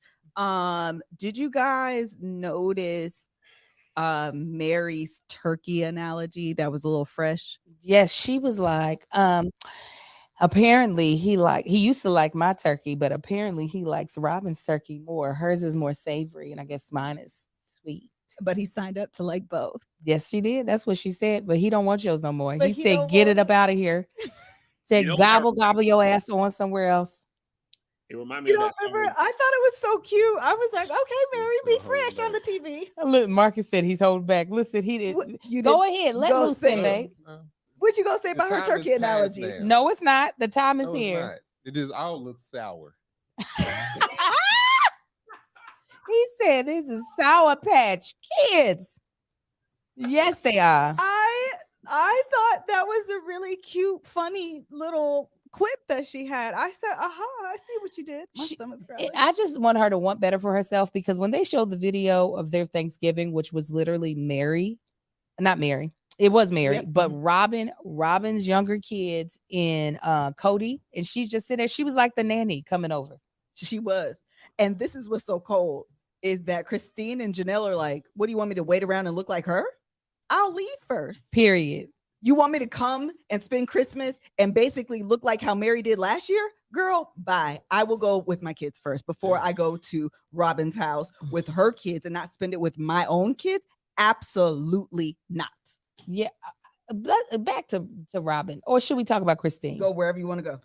Did you guys notice Mary's turkey analogy? That was a little fresh. Yes, she was like, apparently he used to like my turkey, but apparently he likes Robin's turkey more. Hers is more savory, and I guess mine is sweet. But he signed up to like both. Yes, she did. That's what she said. But he don't want yours no more. But He he said, don't "Get want it up out of here." Said, You know what I gobble your ass on somewhere else. It reminded me You of don't that remember? song. I thought it was so cute. I was like, okay, Mary, be Still holding fresh on the back. TV. Look, Marcus said he's holding back. Listen, he did. What- you Go did- ahead, let go loose, say then, it. babe. What you gonna say The about her time turkey is past analogy? now. No, it's not. The time is No, it's here. not. It just all looks sour. He said, "This is Sour Patch Kids." Yes, they are. I thought that was a really cute, funny little quip that she had. I said, aha, I see what you did. My stomach's growling. I just want her to want better for herself because when they showed the video of their Thanksgiving, which was literally not Mary, it was Mary, Yep. but Robin's younger kids in Cody, and she's just sitting there. She was like the nanny coming over. She was. And this is what's so cold is that Christine and Janelle are like, what do you want me to wait around and look like her? I'll leave first. Period. You want me to come and spend Christmas and basically look like how Mary did last year? Girl, bye. I will go with my kids first before I go to Robin's house with her kids and not spend it with my own kids. Absolutely not. Yeah. Back to Robin. Or should we talk about Christine? Go wherever you want to go.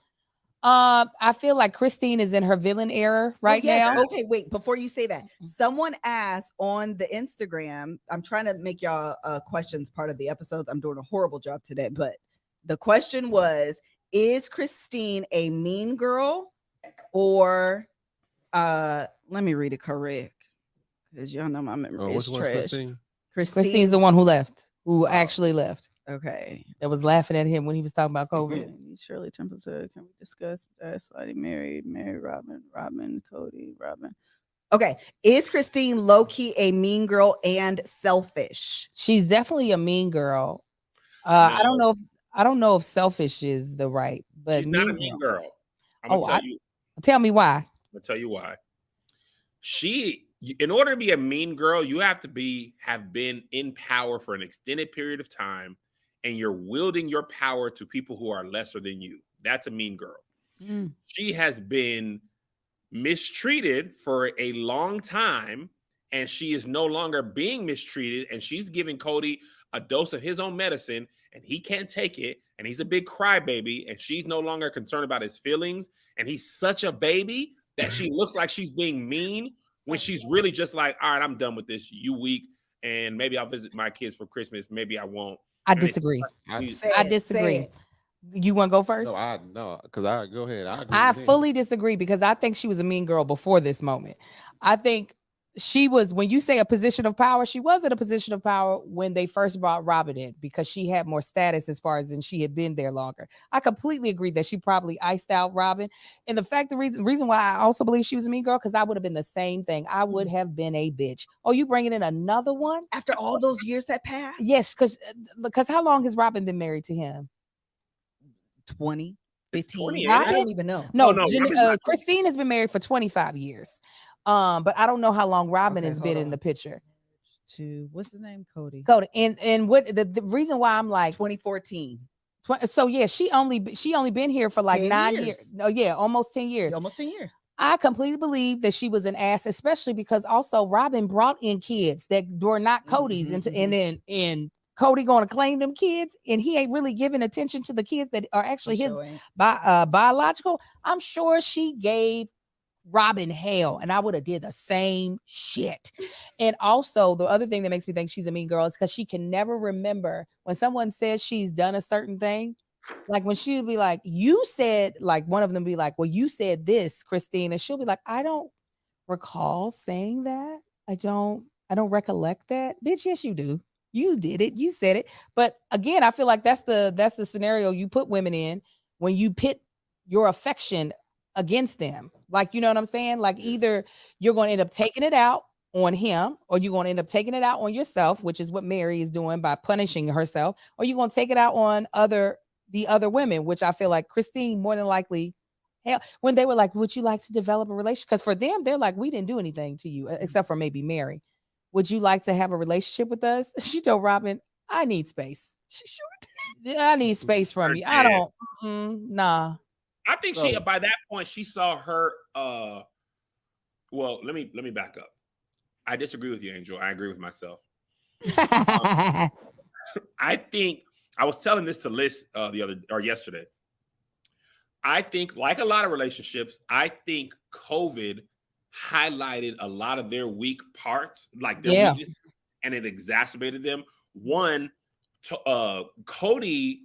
I feel like Christine is in her villain era right yes. now. Okay, wait. Before you say that, someone asked on the Instagram. I'm trying to make y'all questions part of the episodes. I'm doing a horrible job today, but the question was: is Christine a mean girl, or let me read it correct because y'all know my memory Which is one's trash. Christine? Christine's the one who left, who actually left. Okay. That was laughing at him when he was talking about COVID. Shirley Templeton, can we discuss Slidey Mary, Robin, Cody, Robin? Okay. Is Christine low-key a mean girl and selfish? She's definitely a mean girl. No. I don't know if selfish is the right, but She's not a mean girl. I'm gonna tell you. Tell me why. I'm gonna tell you why. In order to be a mean girl, you have to have been in power for an extended period of time, and you're wielding your power to people who are lesser than you. That's a mean girl. Mm. She has been mistreated for a long time, and she is no longer being mistreated, and she's giving Cody a dose of his own medicine, and he can't take it, and he's a big crybaby, and she's no longer concerned about his feelings, and he's such a baby that she looks like she's being mean when she's really just like, all right, I'm done with this. You weak, and maybe I'll visit my kids for Christmas. Maybe I won't. I disagree. I disagree. You want to go first? No, because I go ahead. I fully disagree because I think she was a mean girl before this moment. I think she was, when you say a position of power, she was in a position of power when they first brought Robin in because she had more status as far as, and she had been there longer. I completely agree that she probably iced out Robin. And the reason why I also believe she was a mean girl, because I would have been the same thing. I would have been a bitch. Oh, you bringing in another one? After all those years that passed? Yes, because how long has Robin been married to him? 20, 15. I don't even know. No, Christine has been married for 25 years. But I don't know how long Robin has been in the picture. What's his name? Cody. And what the reason why I'm like 2014. So yeah, she only been here for like 9 years. No, yeah, almost 10 years. Almost 10 years. I completely believe that she was an ass, especially because also Robin brought in kids that were not Cody's, and Cody going to claim them kids, and he ain't really giving attention to the kids that are actually his biological. I'm sure she gave Robin hell, and I would have did the same shit. And also, the other thing that makes me think she's a mean girl is because she can never remember when someone says she's done a certain thing. Like when she'll be like, you said, like one of them be like, well, you said this, Christine, and she'll be like, I don't recall saying that. I don't recollect that. Bitch, yes, you do. You did it. You said it. But again, I feel like that's the scenario you put women in when you pit your affection against them. Like, you know what I'm saying? Like either you're going to end up taking it out on him, or you're going to end up taking it out on yourself, which is what Mary is doing by punishing herself, or you're going to take it out on the other women, which I feel like Christine more than likely, hell, when they were like, would you like to develop a relationship? Because for them, they're like, we didn't do anything to you except for maybe Mary. Would you like to have a relationship with us? She told Robin, I need space. She sure did. I need space from you. I don't, nah. I think by that point, she saw her, well, let me back up. I disagree with you, Angel. I agree with myself. I think, I was telling this to Liz yesterday. I think, like a lot of relationships, I think COVID highlighted a lot of their weak parts, like their weakness, and it exacerbated them. One, Cody,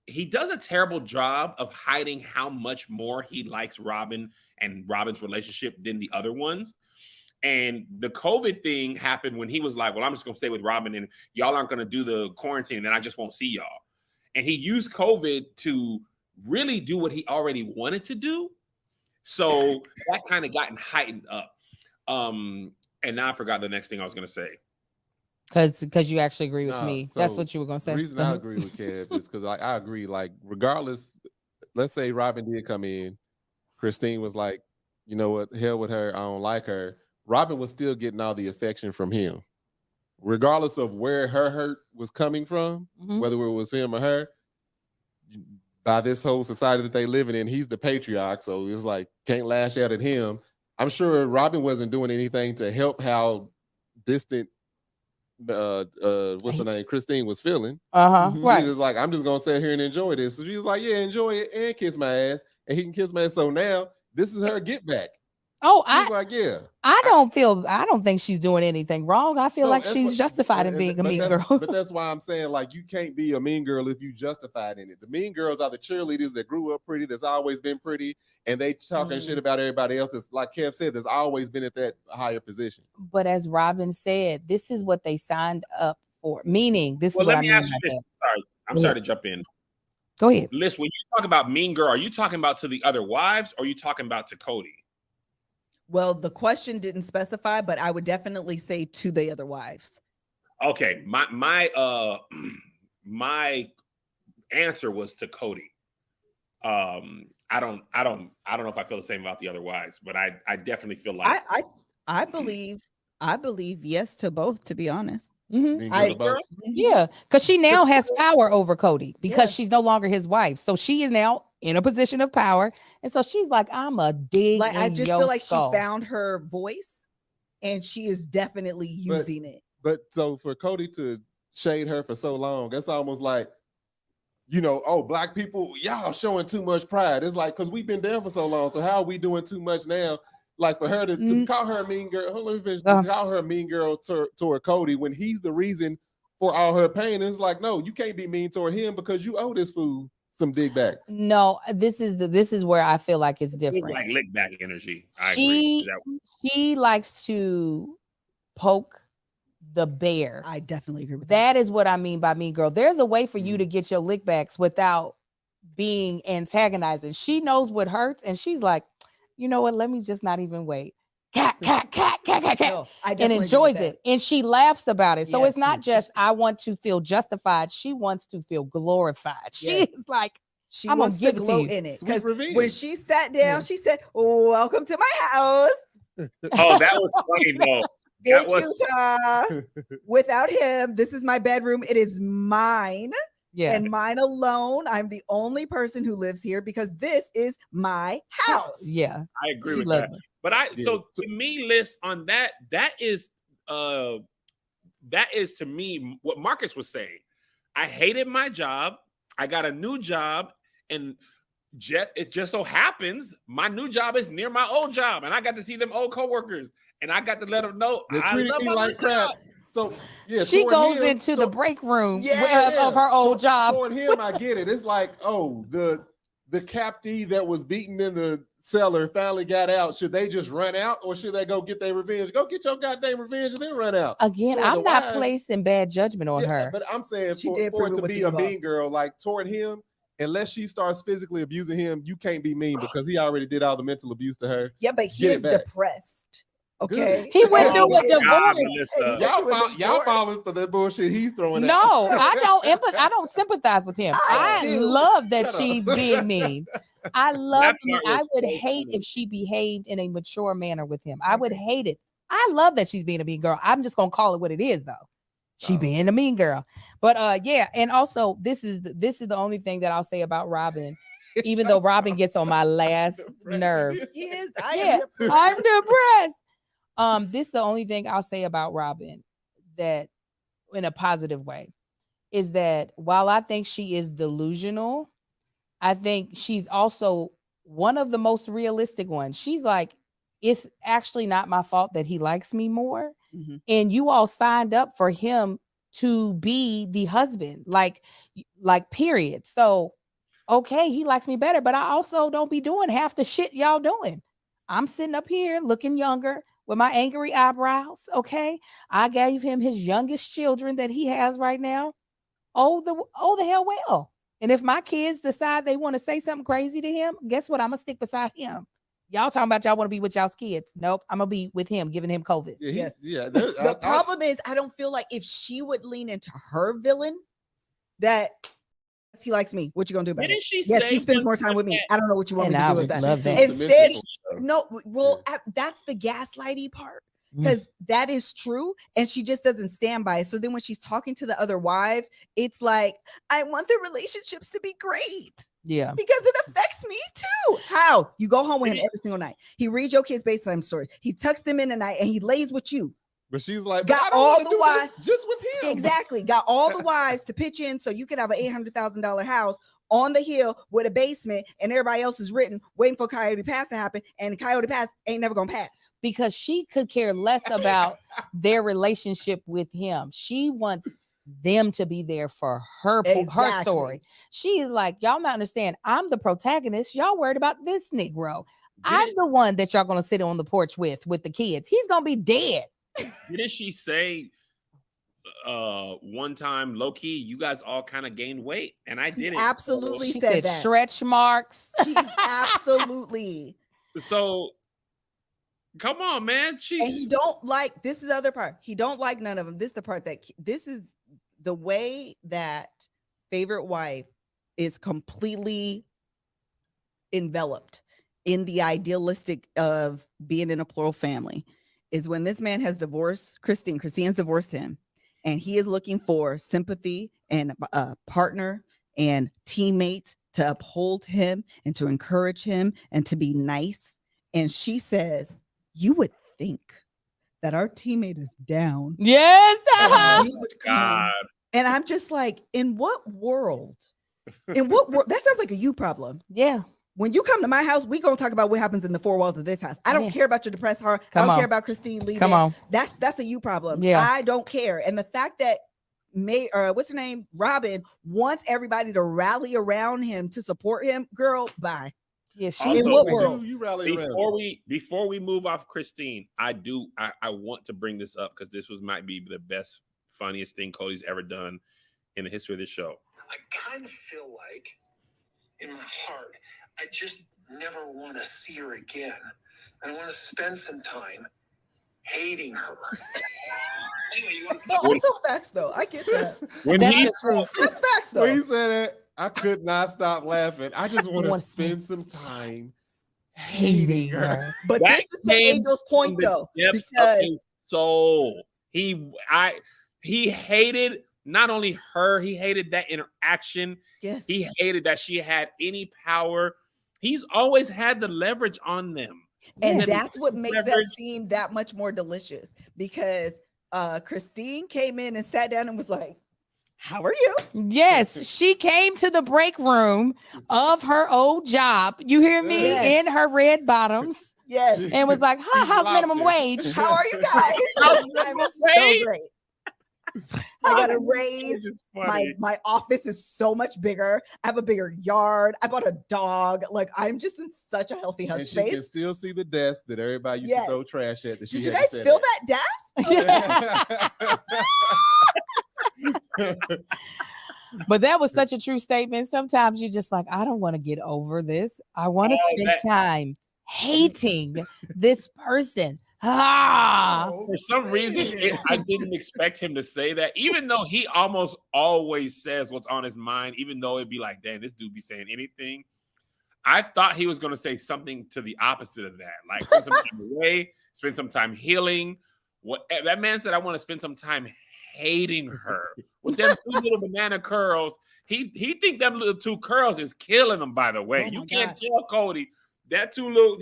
he does a terrible job of hiding how much more he likes Robin and Robin's relationship than the other ones. And the COVID thing happened when he was like, well, I'm just going to stay with Robin and y'all aren't going to do the quarantine and then I just won't see y'all. And he used COVID to really do what he already wanted to do. So that kind of gotten heightened up. And now I forgot the next thing I was going to say. Because you actually agree with me. So that's what you were going to say. The reason I agree with Kev is because I agree, like, regardless, let's say Robin did come in, Christine was like, you know what, hell with her, I don't like her. Robin was still getting all the affection from him. Regardless of where her hurt was coming from, whether it was him or her, by this whole society that they living in, he's the patriarch, so it's like, can't lash out at him. I'm sure Robin wasn't doing anything to help how distant what's her name, Christine was feeling. Right. She was like, I'm just gonna sit here and enjoy this. So she was like, yeah, enjoy it and kiss my ass. and he can kiss my ass. So now this is her get back. Oh, He's like, yeah. I don't think she's doing anything wrong. I feel like she's justified in being a mean girl. But that's why I'm saying, like, you can't be a mean girl if you justified in it. The mean girls are the cheerleaders that grew up pretty, that's always been pretty, and they talking shit about everybody else. That's, like Kev said, that's always been at that higher position. But as Robin said, this is what they signed up for. Meaning, this is what I mean by that. Sorry, I'm sorry to jump in. Go ahead. Liz, when you talk about mean girl, are you talking about to the other wives, or are you talking about to Cody? Well, the question didn't specify, but I would definitely say to the other wives. Okay, my answer was to Cody. I don't know if I feel the same about the other wives, but I definitely feel like I believe yes to both, to be honest. Mm-hmm. Yeah, because she now has power over Cody because she's no longer his wife. So she is now in a position of power. And so she's like, I'm a dig. Like, I just feel like skull. she found her voice and she is definitely using it. But so for Cody to shade her for so long, that's almost like, you know, oh, black people, y'all showing too much pride. It's like, because we've been there for so long. So how are we doing too much now? Like for her to call her a mean girl, let me finish, to call her a mean girl toward Cody when he's the reason for all her pain. It's like, no, you can't be mean toward him because you owe this fool some dig backs. No, this is where I feel like it's different. It's like lick back energy. She likes to poke the bear. I definitely agree with that. That is what I mean by mean girl. There's a way for you to get your lick backs without being antagonizing. She knows what hurts, and she's like, you know what? Let me just not even wait. Cat, no, and enjoys it. And she laughs about it. So it's not just, I want to feel justified. She wants to feel glorified. She's like, I'm wants to glow in it. Because when she sat down, she said, welcome to my house. Oh, that was funny, though. That was without him, this is my bedroom. It is mine. Yeah. And mine alone. I'm the only person who lives here because this is my house. Yeah. I agree with that. But so to me, Liz, on that is to me what Marcus was saying. I hated my job. I got a new job, and it just so happens my new job is near my old job, and I got to see them old coworkers, and I got to let them know they treated me like crap. So yeah, she goes into the break room of her old job. Toward him, I get it. It's like, oh, the captee that was beaten in the cellar finally got out. Should they just run out, or should they go get their revenge? Go get your goddamn revenge and then run out. Again, I'm not placing bad judgment on her. But I'm saying for it to be a mean girl, like toward him, unless she starts physically abusing him, you can't be mean because he already did all the mental abuse to her. Yeah, but he is depressed. Okay, he went through a divorce. Y'all falling for that bullshit he's throwing. No, I don't sympathize with him. I love that she's being mean. I love him. I would hate if she behaved in a mature manner with him. I would hate it. I love that she's being a mean girl. I'm just gonna call it what it is, though. She being a mean girl. But yeah, and also this is the only thing that I'll say about Robin. Even though Robin gets on my last nerve. Yes, I'm depressed. This is the only thing I'll say about Robin that in a positive way is that while I think she is delusional, I think she's also one of the most realistic ones. She's like, it's actually not my fault that he likes me more. Mm-hmm. And you all signed up for him to be the husband, like period. So, okay, he likes me better, but I also don't be doing half the shit y'all doing. I'm sitting up here looking younger with my angry eyebrows. Okay. I gave him his youngest children that he has right now. Oh, the hell well. And if my kids decide they want to say something crazy to him, guess what? I'm going to stick beside him. Y'all talking about y'all want to be with y'all's kids. Nope. I'm going to be with him, giving him COVID. The problem is, I don't feel like if she would lean into her villain, that he likes me. What you gonna do about it? Yes, he spends more time with me. I don't know what you want me to do with that. And said, no, well, that's the gaslighty part. Because that is true, and she just doesn't stand by it. So then when she's talking to the other wives, it's like, I want the relationships to be great. Yeah. Because it affects me too. How? You go home with him every single night. He reads your kids' bedtime story. He tucks them in at night, and he lays with you. But she's like, got all the wives just with him. Exactly. Got all the wives to pitch in so you could have an $800,000 house on the hill with a basement, and everybody else is written waiting for Coyote Pass to happen, and Coyote Pass ain't never gonna pass. Because she could care less about their relationship with him. She wants them to be there for her story. She is like, y'all not understand. I'm the protagonist. Y'all worried about this Negro. I'm the one that y'all gonna sit on the porch with the kids. He's gonna be dead. Didn't she say one time, low key, you guys all kind of gained weight, and I didn't. Absolutely, she said that. Stretch marks. She absolutely. So, come on, man. And he don't like. This is the other part. He don't like none of them. This is the part that this is the way that Favorite Wife is completely enveloped in the idealistic of being in a plural family. Is when this man has divorced Christine. Christine's divorced him. And he is looking for sympathy and a partner and teammates to uphold him and to encourage him and to be nice. And she says, you would think that our teammate is down. Yes. God. And I'm just like, in what world? In what world? That sounds like a you problem. Yeah. When you come to my house, we gonna talk about what happens in the four walls of this house. I don't care about your depressed heart. I don't care about Christine leaving. Come on. That's a you problem. Yeah. I don't care. And the fact that what's her name? Robin wants everybody to rally around him to support him. Girl, bye. Yes. Also, in what world? You rally around. Before we move off Christine, I want to bring this up because this might be the best, funniest thing Cody's ever done in the history of this show. I kind of feel like in my heart, I just never want to see her again. I want to spend some time hating her. Anyway, you want to Also facts though. I get that. That's facts though. When he said it, I could not stop laughing. I just want to spend some time hating her. But this is to Angel's point though. Because of his soul. He hated not only her, he hated that interaction. Yes. He hated that she had any power. He's always had the leverage on them. And that's what makes that scene that much more delicious, because Christine came in and sat down and was like, how are you? Yes, she came to the break room of her old job. You hear me? Yes. In her red bottoms. Yes. And was like, how's minimum wage? How are you guys? I'm so great. I got a raise. My office is so much bigger. I have a bigger yard. I bought a dog. Like, I'm just in such a healthy And she space. can still see the desk that everybody used to throw trash at. Did you guys feel that desk? But that was such a true statement. Sometimes you're just like, I don't want to get over this. I want to spend time hating this person. For some reason, I didn't expect him to say that, even though he almost always says what's on his mind, even though it'd be like, damn, this dude be saying anything. I thought he was going to say something to the opposite of that, like spend some time away, spend some time healing. What that man said, I want to spend some time hating her with them two little banana curls. He think them little two curls is killing him, by the way. You can't tell Cody. That two little,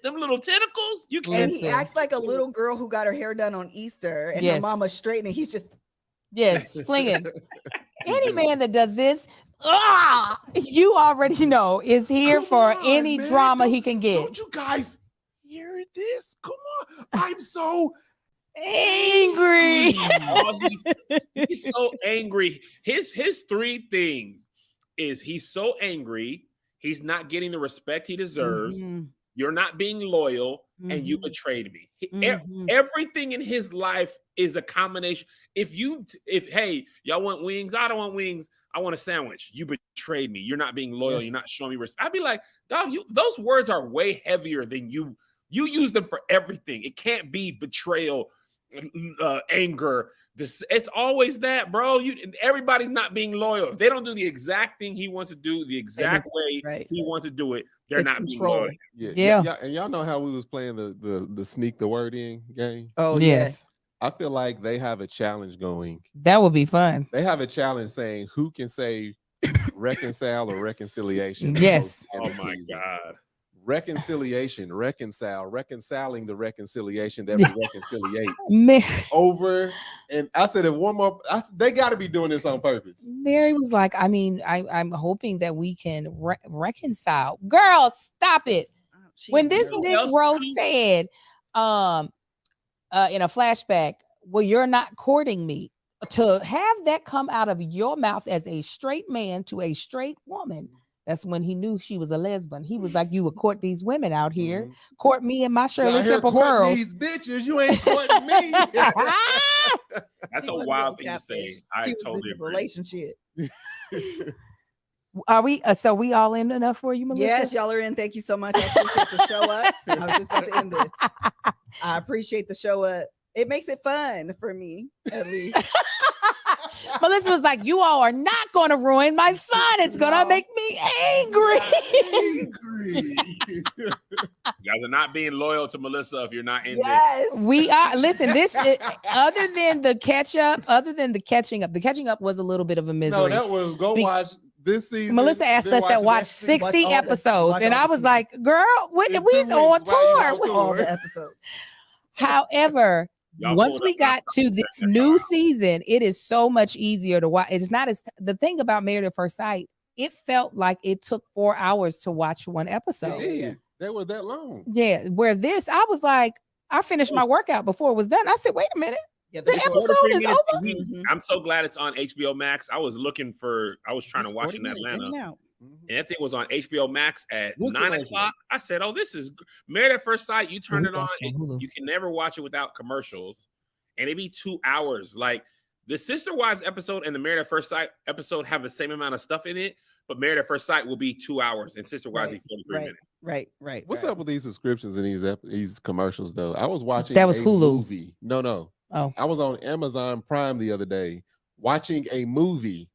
them little tentacles, you can't. And he acts like a little girl who got her hair done on Easter and her mama straightening. He's just flinging. Any man that does this, you already know is here for any drama he can get. Don't you guys hear this? Come on, I'm so angry. He's so angry. His three things is he's so angry. He's not getting the respect he deserves. Mm-hmm. You're not being loyal, and you betrayed me. Everything in his life is a combination. If hey, y'all want wings? I don't want wings. I want a sandwich. You betrayed me. You're not being loyal. You're not showing me respect. I'd be like, dog, those words are way heavier than you. You use them for everything. It can't be betrayal, anger. It's always that, bro. Everybody's not being loyal. If they don't do the exact thing he wants to do, the exact way he wants to do it, they're not being loyal. Yeah. And y'all know how we was playing the sneak the word in game? Oh, yes. I feel like they have a challenge going. That would be fun. They have a challenge saying who can say reconcile or reconciliation. Yes. Oh my God. reconciliation, reconciling the reconciliation that we reconciliate Mary, over. And I said, if one more, they got to be doing this on purpose. Mary was like, I mean, I'm hoping that we can reconcile. Girl, stop it. When this Negro said, in a flashback, well, you're not courting me, to have that come out of your mouth as a straight man to a straight woman, that's when he knew she was a lesbian. He was like, you would court these women out here, court me and my Shirley Temple curls. These bitches, you ain't courting me. That's a wild thing to say. I totally agree. Relationship. Are we? So we all in enough for you, Melissa? Yes, y'all are in. Thank you so much. I appreciate the show up. I was just about to end this. I appreciate the show up. It makes it fun for me, at least. Melissa was like, you all are not going to ruin my fun. It's going to make me angry. You guys are not being loyal to Melissa if you're not in Yes, we are. Listen, other than the catching up, the catching up was a little bit of a misery. No, that was watch this season. Melissa asked us to watch 60 episodes, and I was like, girl, we on tour. all the episodes. However, once we got to this new season, it is so much easier to watch. It's not as the thing about Married at First Sight. It felt like it took 4 hours to watch one episode. Yeah, they were that long. Yeah, where this, I was like, I finished my workout before it was done. I said, wait a minute. Yeah, The episode is over. Mhm. I'm so glad it's on HBO Max. I was trying to watch it in Atlanta. And that thing was on HBO Max at 9 o'clock. I said, oh, this is Married at First Sight. You turn it on. You can never watch it without commercials. And it'd be 2 hours. Like the Sister Wives episode and the Married at First Sight episode have the same amount of stuff in it. But Married at First Sight will be 2 hours and Sister Wives will be 43 minutes. Right. What's up with these subscriptions and these commercials, though? I was watching that was Hulu. Movie. No. Oh. I was on Amazon Prime the other day watching a movie.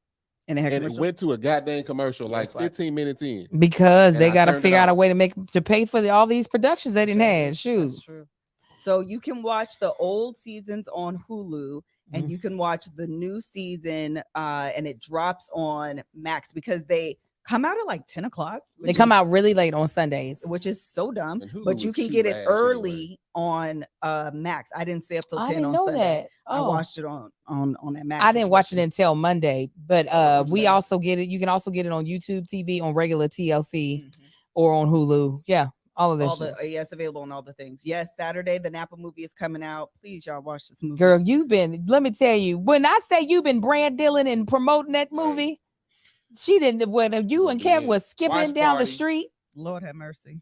And it went to a goddamn commercial like 15 minutes in. Because they got to figure out a way to pay for all these productions they didn't have. Shoot. That's true. So you can watch the old seasons on Hulu and you can watch the new season and it drops on Max because they come out at like 10 o'clock. They come out really late on Sundays. Which is so dumb. But you can get it early on Max. I didn't stay up till 10 on Sunday. I watched it on that Max. I didn't watch it until Monday, but we also get it. You can also get it on YouTube TV, on regular TLC, or on Hulu. Yeah, all of this. Yes, available on all the things. Yes, Saturday the Napa movie is coming out. Please, y'all watch this movie. Girl, let me tell you, when I say you've been brand dealing and promoting that movie, she didn't. When you and Kev was skipping down the street, Lord have mercy.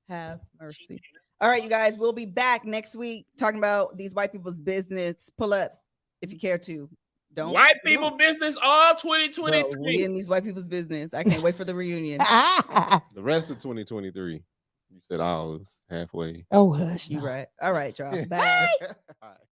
Have mercy. All right, you guys, we'll be back next week talking about these white people's business. Pull up if you care to. Don't white people business all 2023. Well, we in these white people's business. I can't wait for the reunion. The rest of 2023. You said, it was halfway. Oh, hush. You right. All right, y'all. Bye.